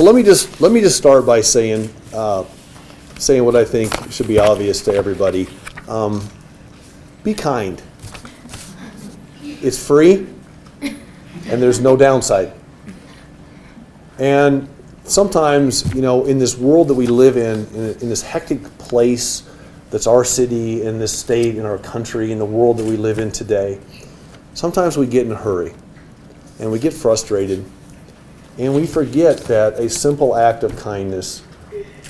So let me just start by saying what I think should be obvious to everybody. Be kind. It's free, and there's no downside. And sometimes, in this world that we live in this hectic place that's our city, in this state, in our country, in the world that we live in today, sometimes we get in a hurry, and we get frustrated, and we forget that a simple act of kindness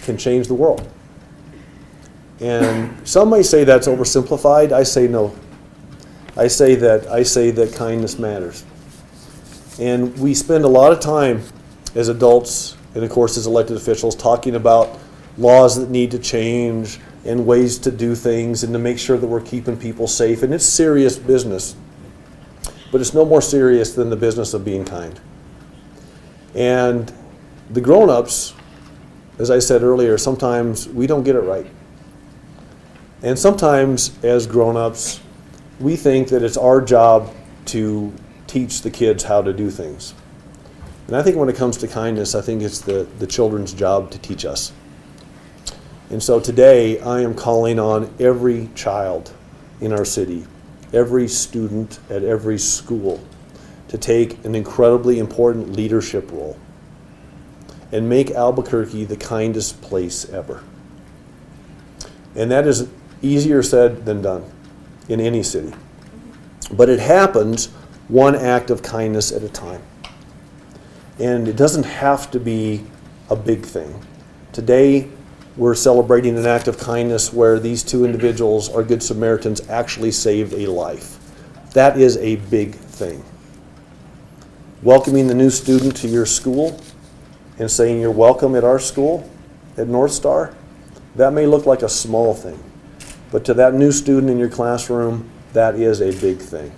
can change the world. And some may say that's oversimplified. I say no. I say that kindness matters. And we spend a lot of time as adults and, of course, as elected officials talking about laws that need to change and ways to do things and to make sure that we're keeping people safe. And it's serious business. But it's no more serious than the business of being kind. And the grown-ups, as I said earlier, sometimes we don't get it right. And sometimes as grown-ups, we think that it's our job to teach the kids how to do things. And I think when it comes to kindness, I think it's the children's job to teach us. And so today, I am calling on every child in our city, every student at every school, to take an incredibly important leadership role and make Albuquerque the kindest place ever. And that is easier said than done in any city. But it happens one act of kindness at a time. And it doesn't have to be a big thing. Today, we're celebrating an act of kindness where these two individuals, our Good Samaritans, actually saved a life. That is a big thing. Welcoming the new student to your school and saying you're welcome at our school at North Star, that may look like a small thing. But to that new student in your classroom, that is a big thing.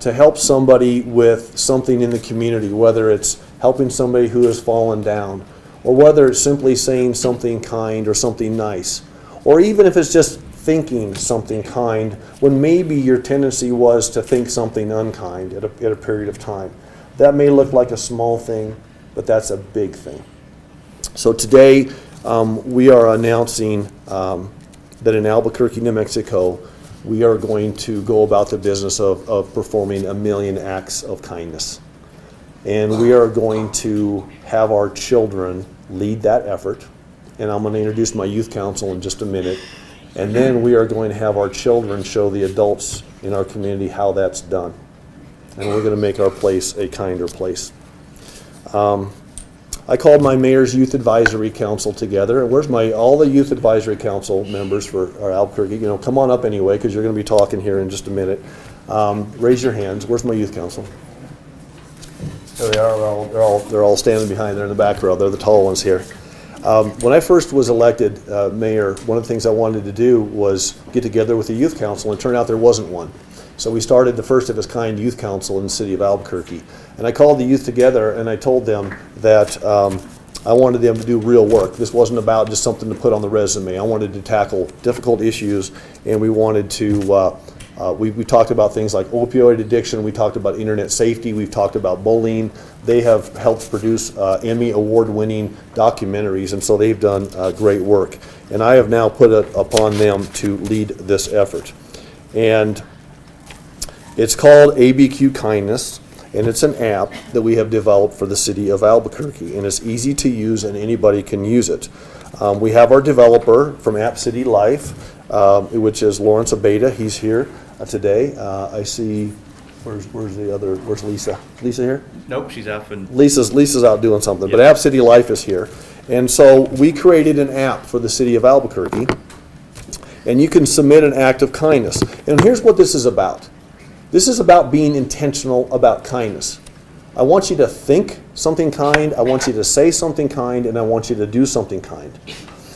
To help somebody with something in the community, whether it's helping somebody who has fallen down, or whether it's simply saying something kind or something nice, or even if it's just thinking something kind when maybe your tendency was to think something unkind at a period of time. That may look like a small thing, but that's a big thing. So today we are announcing that in Albuquerque, New Mexico, we are going to go about the business of performing 1 million acts of kindness. And we are going to have our children lead that effort. And I'm going to introduce my youth council in just a minute. And then we are going to have our children show the adults in our community how that's done. And we're going to make our place a kinder place. I called my mayor's youth advisory council together. And where's all the youth advisory council members for our Albuquerque? Come on up anyway, because you're going to be talking here in just a minute. Raise your hands. Where's my youth council? There they are. They're all standing behind there in the back row. They're the tall ones here. When I first was elected mayor, one of the things I wanted to do was get together with the youth council, and it turned out there wasn't one. So we started the first of its kind youth council in the city of Albuquerque. And I called the youth together and I told them that I wanted them to do real work. This wasn't about just something to put on the resume. I wanted to tackle difficult issues, and we wanted to, we talked about things like opioid addiction, we talked about internet safety, we've talked about bullying. They have helped produce Emmy award-winning documentaries, and so they've done great work. And I have now put it upon them to lead this effort. And it's called ABQKindness, and it's an app that we have developed for the city of Albuquerque, and it's easy to use and anybody can use it. We have our developer from App City Life, which is Lawrence Abeda. He's here today. I see, where's Lisa? Lisa here? Nope, she's out. Lisa's out doing something, Yep. But App City Life is here. And so we created an app for the city of Albuquerque, and you can submit an act of kindness. And here's what this is about. This is about being intentional about kindness. I want you to think something kind, I want you to say something kind, and I want you to do something kind.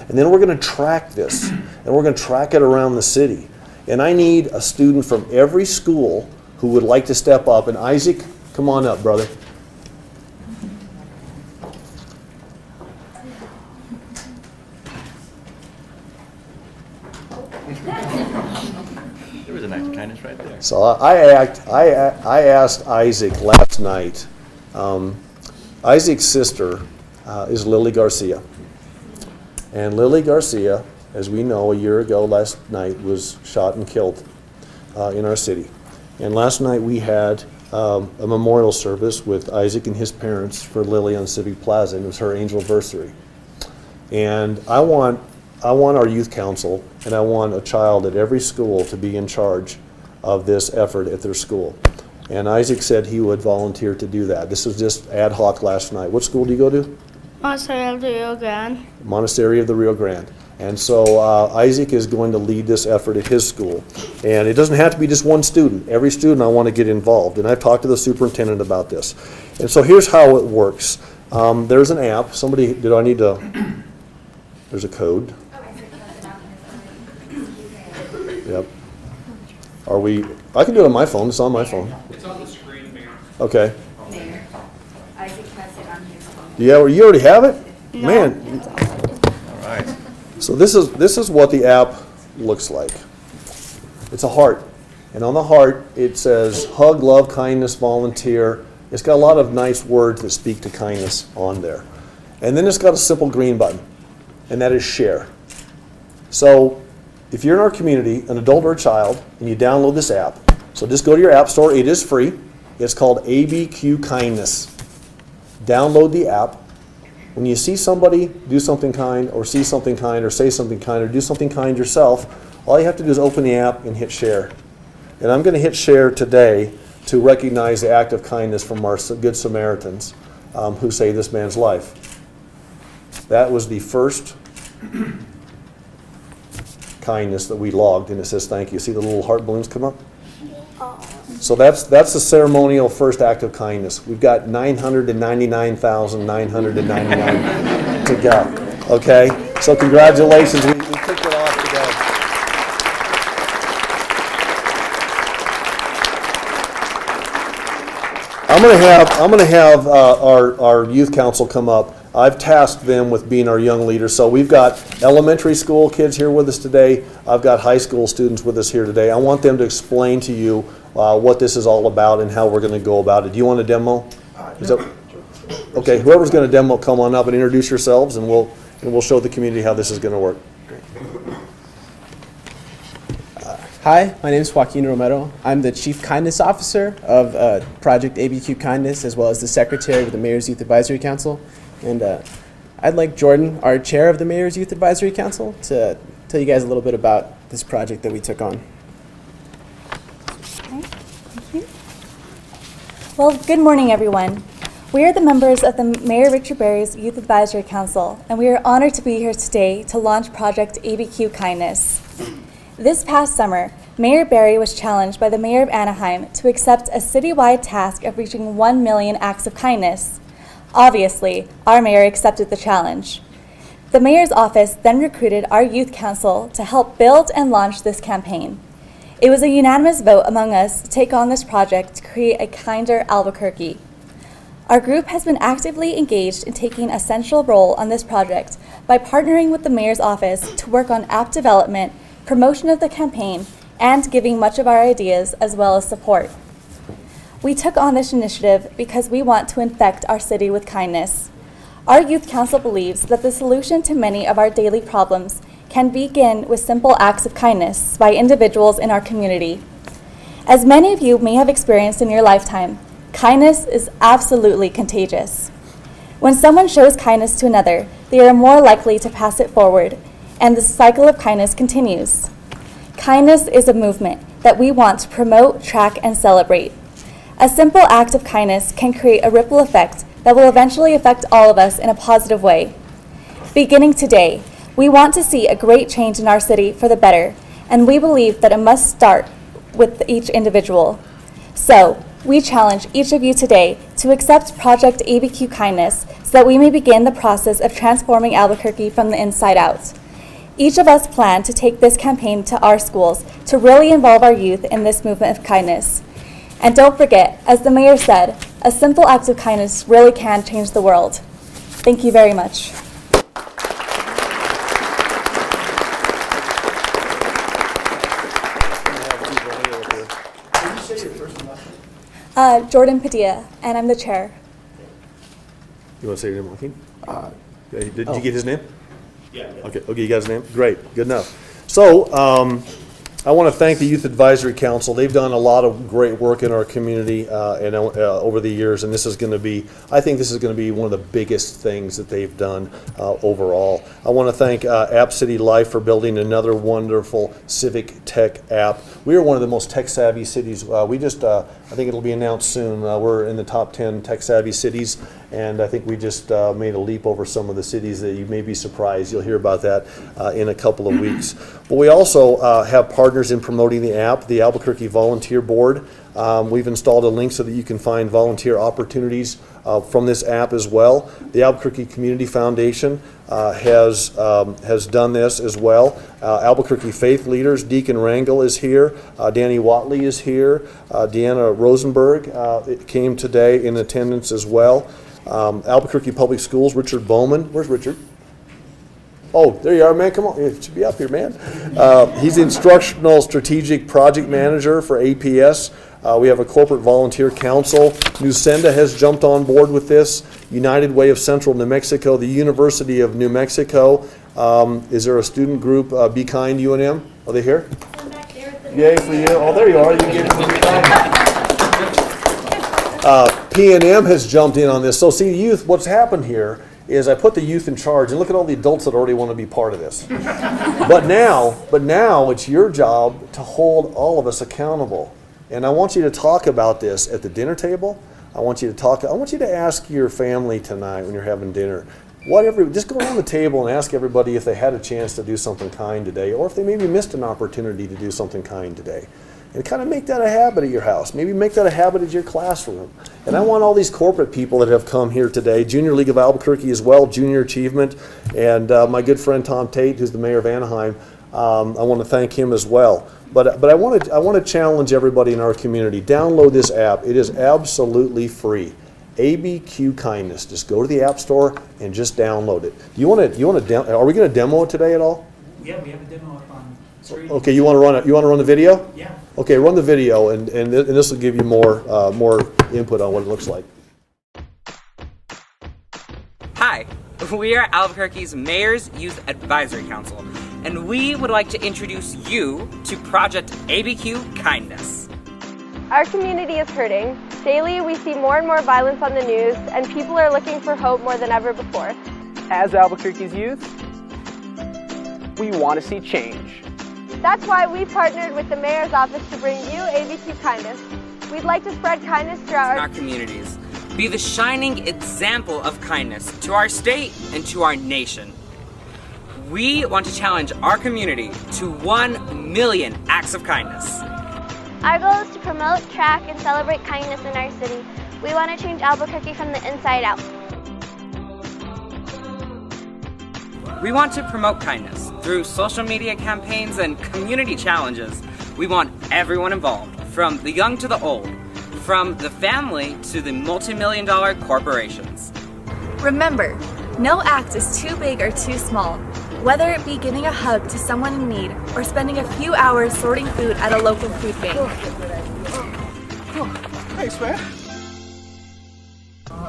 And then we're going to track this, and we're going to track it around the city. And I need a student from every school who would like to step up. And Isaac, come on up, brother. There was an act of kindness right there. So I asked Isaac last night. Isaac's sister is Lily Garcia. And Lily Garcia, as we know, a year ago last night was shot and killed in our city. And last night we had a memorial service with Isaac and his parents for Lily on Civic Plaza, and it was her anniversary. And I want our youth council, and I want a child at every school to be in charge of this effort at their school. And Isaac said he would volunteer to do that. This was just ad hoc last night. What school do you go to? Monastery of the Rio Grande. Monastery of the Rio Grande. And so Isaac is going to lead this effort at his school. And it doesn't have to be just one student. Every student I want to get involved. And I've talked to the superintendent about this. And so here's how it works. There's an app. Somebody, did I need to, there's a code. Yep. Are we, I can do it on my phone. It's on my phone. It's on the screen, Mayor. Okay. Mayor, Isaac has it on his phone. Yeah, well, you already have it? No. Man. All right. So this is what the app looks like. It's a heart. And on the heart, it says hug, love, kindness, volunteer. It's got a lot of nice words that speak to kindness on there. And then it's got a simple green button, and that is share. So if you're in our community, an adult or a child, and you download this app, so just go to your app store. It is free. It's called ABQKindness. Download the app. When you see somebody do something kind, or see something kind, or say something kind, or do something kind yourself, all you have to do is open the app and hit share. And I'm going to hit share today to recognize the act of kindness from our Good Samaritans who saved this man's life. That was the first kindness that we logged, and it says thank you. See the little heart balloons come up? So that's the ceremonial first act of kindness. We've got 999,999 to go. Okay? So congratulations. We kicked it off today. I'm going to have our youth council come up. I've tasked them with being our young leaders. So we've got elementary school kids here with us today. I've got high school students with us here today. I want them to explain to you what this is all about and how we're going to go about it. Do you want a demo? Is that, okay, whoever's going to demo, come on up and introduce yourselves, and we'll show the community how this is going to work. Hi, my name is Joaquin Romero. I'm the Chief Kindness Officer of Project ABQ Kindness, as well as the Secretary of the Mayor's Youth Advisory Council. And I'd like Jordan, our Chair of the Mayor's Youth Advisory Council, to tell you guys a little bit about this project that we took on. Okay, thank you. Well, good morning, everyone. We are the members of the Mayor Richard Berry's Youth Advisory Council, and we are honored to be here today to launch Project ABQ Kindness. This past summer, Mayor Berry was challenged by the Mayor of Anaheim to accept a citywide task of reaching 1 million acts of kindness. Obviously, our mayor accepted the challenge. The mayor's office then recruited our youth council to help build and launch this campaign. It was a unanimous vote among us to take on this project to create a kinder Albuquerque. Our group has been actively engaged in taking a central role on this project by partnering with the mayor's office to work on app development, promotion of the campaign, and giving much of our ideas as well as support. We took on this initiative because we want to infect our city with kindness. Our youth council believes that the solution to many of our daily problems can begin with simple acts of kindness by individuals in our community. As many of you may have experienced in your lifetime, kindness is absolutely contagious. When someone shows kindness to another, they are more likely to pass it forward, and the cycle of kindness continues. Kindness is a movement that we want to promote, track, and celebrate. A simple act of kindness can create a ripple effect that will eventually affect all of us in a positive way. Beginning today, we want to see a great change in our city for the better, and we believe that it must start with each individual. So, we challenge each of you today to accept Project ABQ Kindness so that we may begin the process of transforming Albuquerque from the inside out. Each of us plan to take this campaign to our schools to really involve our youth in this movement of kindness. And don't forget, as the mayor said, a simple act of kindness really can change the world. Thank you very much. Jordan Padilla, and I'm the chair. You want to say your name, Joaquin? Okay, did you get his name? Yeah. Okay, you got his name? Great, good enough. So, I want to thank the Youth Advisory Council. They've done a lot of great work in our community and over the years, and this is going to be, I think this is going to be one of the biggest things that they've done overall. I want to thank App City Life for building another wonderful civic tech app. We are one of the most tech-savvy cities. We just, I think it'll be announced soon, we're in the top 10 tech-savvy cities, and I think we just made a leap over some of the cities that you may be surprised. You'll hear about that in a couple of weeks. But we also have partners in promoting the app, the Albuquerque Volunteer Board. We've installed a link so that you can find volunteer opportunities from this app as well. The Albuquerque Community Foundation has done this as well. Albuquerque Faith Leaders, Deacon Rangel is here. Danny Watley is here. Deanna Rosenberg came today in attendance as well. Albuquerque Public Schools, Richard Bowman. Where's Richard? Oh, there you are, man. Come on. You should be up here, man. He's the Instructional Strategic Project Manager for APS. We have a Corporate Volunteer Council. Nusenda has jumped on board with this. United Way of Central New Mexico, the University of New Mexico. Is there a student group, Be Kind UNM? Are they here? I'm back there with the Yay for you. Oh, there you are. You gave it to Be Kind. P&M has jumped in on this. So see, youth, what's happened here is I put the youth in charge, and look at all the adults that already want to be part of this. But now it's your job to hold all of us accountable. And I want you to talk about this at the dinner table. I want you to ask your family tonight when you're having dinner, just go around the table and ask everybody if they had a chance to do something kind today, or if they maybe missed an opportunity to do something kind today. And kind of make that a habit at your house. Maybe make that a habit at your classroom. And I want all these corporate people that have come here today, Junior League of Albuquerque as well, Junior Achievement, and my good friend Tom Tait, who's the mayor of Anaheim. I want to thank him as well. But I want to challenge everybody in our community. Download this app. It is absolutely free. ABQKindness. Just go to the App Store and just download it. Are we going to demo it today at all? Yeah, we have a demo up on screen. Okay, you want to run the video? Yeah. Okay, run the video, and this will give you more input on what it looks like. Hi, we are Albuquerque's Mayor's Youth Advisory Council, and we would like to introduce you to Project ABQ Kindness. Our community is hurting. Daily, we see more and more violence on the news, and people are looking for hope more than ever before. As Albuquerque's youth, we want to see change. That's why we partnered with the Mayor's Office to bring you ABQ Kindness. We'd like to spread kindness throughout our communities. Be the shining example of kindness to our state and to our nation. We want to challenge our community to 1 million acts of kindness. Our goal is to promote, track, and celebrate kindness in our city. We want to change Albuquerque from the inside out. We want to promote kindness through social media campaigns and community challenges. We want everyone involved, from the young to the old, from the family to the multi-million-dollar corporations. Remember, no act is too big or too small. Whether it be giving a hug to someone in need or spending a few hours sorting food at a local food bank. Thanks, man.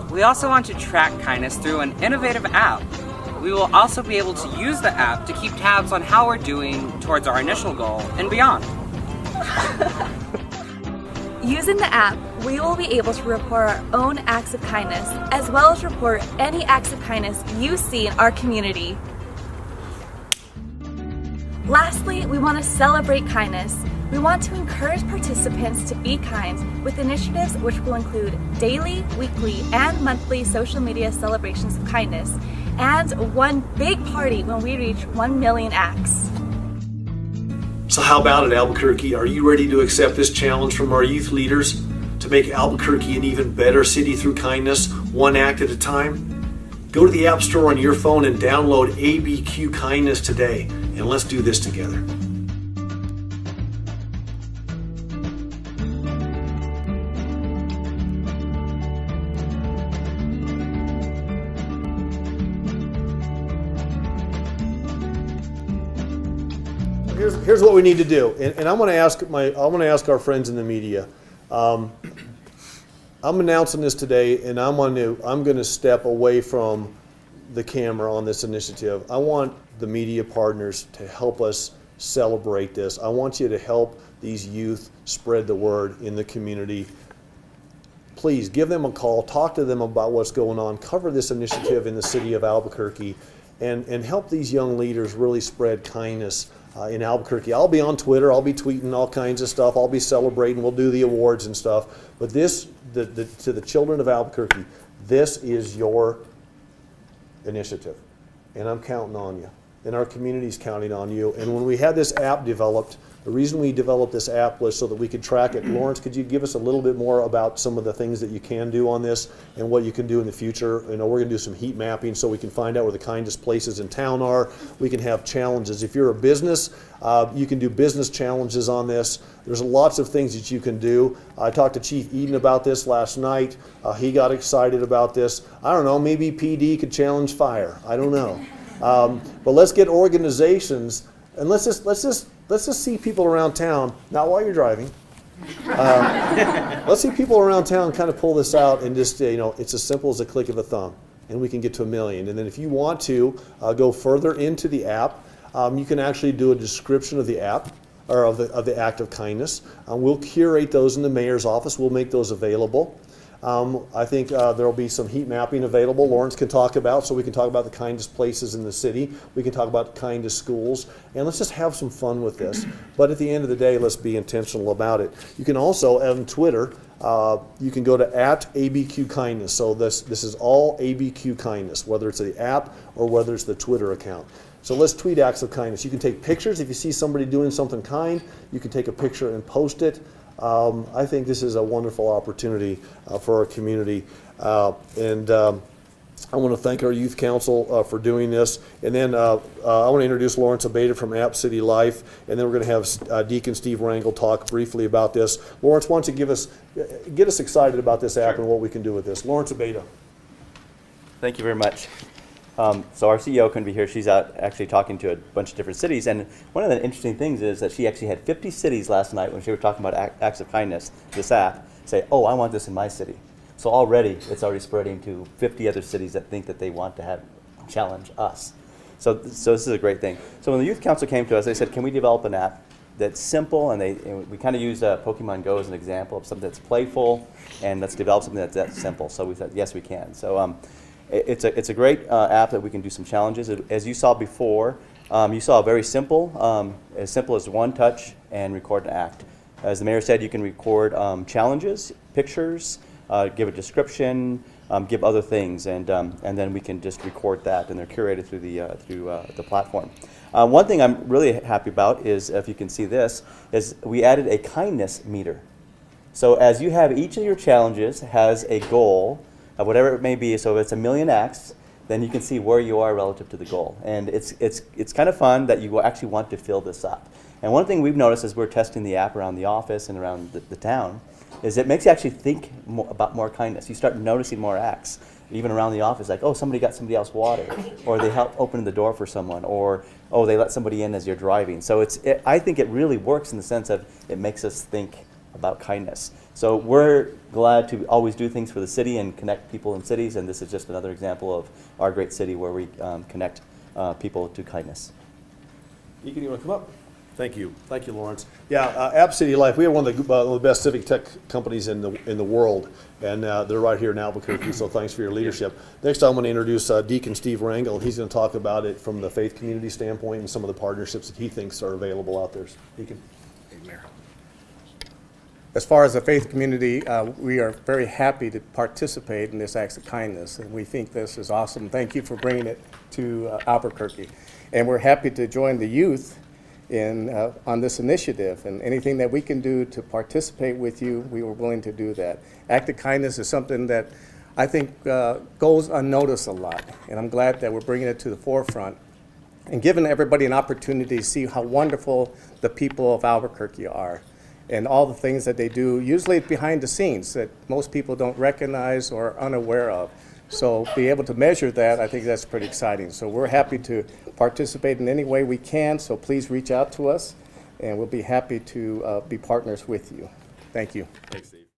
We also want to track kindness through an innovative app. We will also be able to use the app to keep tabs on how we're doing towards our initial goal and beyond. Using the app, we will be able to report our own acts of kindness, as well as report any acts of kindness you see in our community. Lastly, we want to celebrate kindness. We want to encourage participants to be kind with initiatives which will include daily, weekly, and monthly social media celebrations of kindness, and one big party when we reach 1 million acts. So how about it, Albuquerque? Are you ready to accept this challenge from our youth leaders to make Albuquerque an even better city through kindness, one act at a time? Go to the App Store on your phone and download ABQ Kindness today, and let's do this together. Here's what we need to do, and I'm going to ask our friends in the media. I'm announcing this today, and I'm going to step away from the camera on this initiative. I want the media partners to help us celebrate this. I want you to help these youth spread the word in the community. Please give them a call, talk to them about what's going on, cover this initiative in the city of Albuquerque, and help these young leaders really spread kindness in Albuquerque. I'll be on Twitter, I'll be tweeting all kinds of stuff, I'll be celebrating, we'll do the awards and stuff. But this, to the children of Albuquerque, this is your initiative, and I'm counting on you, and our community's counting on you. And when we had this app developed, the reason we developed this app was so that we could track it. Lawrence, could you give us a little bit more about some of the things that you can do on this and what you can do in the future? You know, we're going to do some heat mapping so we can find out where the kindest places in town are. We can have challenges. If you're a business, you can do business challenges on this. There's lots of things that you can do. I talked to Chief Eden about this last night. He got excited about this. I don't know, maybe PD could challenge fire. I don't know. But let's get organizations, and let's just see people around town, not while you're driving. Let's see people around town kind of pull this out and just, you know, it's as simple as a click of a thumb, and we can get to 1 million. And then if you want to go further into the app, you can actually do a description of the app, or of the act of kindness. We'll curate those in the mayor's office. We'll make those available. I think there will be some heat mapping available Lawrence can talk about, so we can talk about the kindest places in the city. We can talk about the kindest schools, and let's just have some fun with this. But at the end of the day, let's be intentional about it. You can also, on Twitter, you can go to @ABQKindness. So this is all ABQKindness, whether it's the app or whether it's the Twitter account. So let's tweet acts of kindness. You can take pictures. If you see somebody doing something kind, you can take a picture and post it. I think this is a wonderful opportunity for our community. I want to thank our youth council for doing this. And then I want to introduce Lawrence Abeda from App City Life. And then we're going to have Deacon Steve Rangel talk briefly about this. Lawrence, why don't you get us excited about this app and what we can do with this. Lawrence Abeda. Thank you very much. So our CEO couldn't be here. She's out actually talking to a bunch of different cities. And one of the interesting things is that she actually had 50 cities last night when she was talking about acts of kindness, this app, say, oh, I want this in my city. So already, it's already spreading to 50 other cities that think that they want to challenge us. So this is a great thing. So when the Youth Council came to us, they said, can we develop an app that's simple? And we kind of used Pokemon Go as an example of something that's playful, and let's develop something that's that simple. So we said, yes, we can. So it's a great app that we can do some challenges. As you saw before, you saw very simple as one touch and record an act. As the mayor said, you can record challenges, pictures, give a description, give other things, and then we can just record that, and they're curated through the platform. One thing I'm really happy about is, if you can see this, is we added a kindness meter. So as you have each of your challenges has a goal, whatever it may be, so if it's 1 million acts, then you can see where you are relative to the goal. And it's kind of fun that you actually want to fill this up. And one thing we've noticed as we're testing the app around the office and around the town is it makes you actually think about more kindness. You start noticing more acts, even around the office, like, oh, somebody got somebody else water, or they help open the door for someone, or, oh, they let somebody in as you're driving. So I think it really works in the sense of it makes us think about kindness. So we're glad to always do things for the city and connect people in cities, and this is just another example of our great city where we connect people to kindness. Deacon, you want to come up? Thank you, Lawrence. Yeah, App City Life. We have one of the best civic tech companies in the world, and they're right here in Albuquerque. So thanks for your leadership. Next, I'm going to introduce Deacon Steve Rangel. He's going to talk about it from the faith community standpoint and some of the partnerships that he thinks are available out there. Deacon. As far as the faith community, we are very happy to participate in this Acts of Kindness, and we think this is awesome. Thank you for bringing it to Albuquerque. And we're happy to join the youth on this initiative, and anything that we can do to participate with you, we were willing to do that. Act of Kindness is something that I think goes unnoticed a lot, and I'm glad that we're bringing it to the forefront and giving everybody an opportunity to see how wonderful the people of Albuquerque are, and all the things that they do, usually behind the scenes, that most people don't recognize or are unaware of. So be able to measure that, I think that's pretty exciting. So we're happy to participate in any way we can, so please reach out to us, and we'll be happy to be partners with you. Thank you. Thanks, Steve.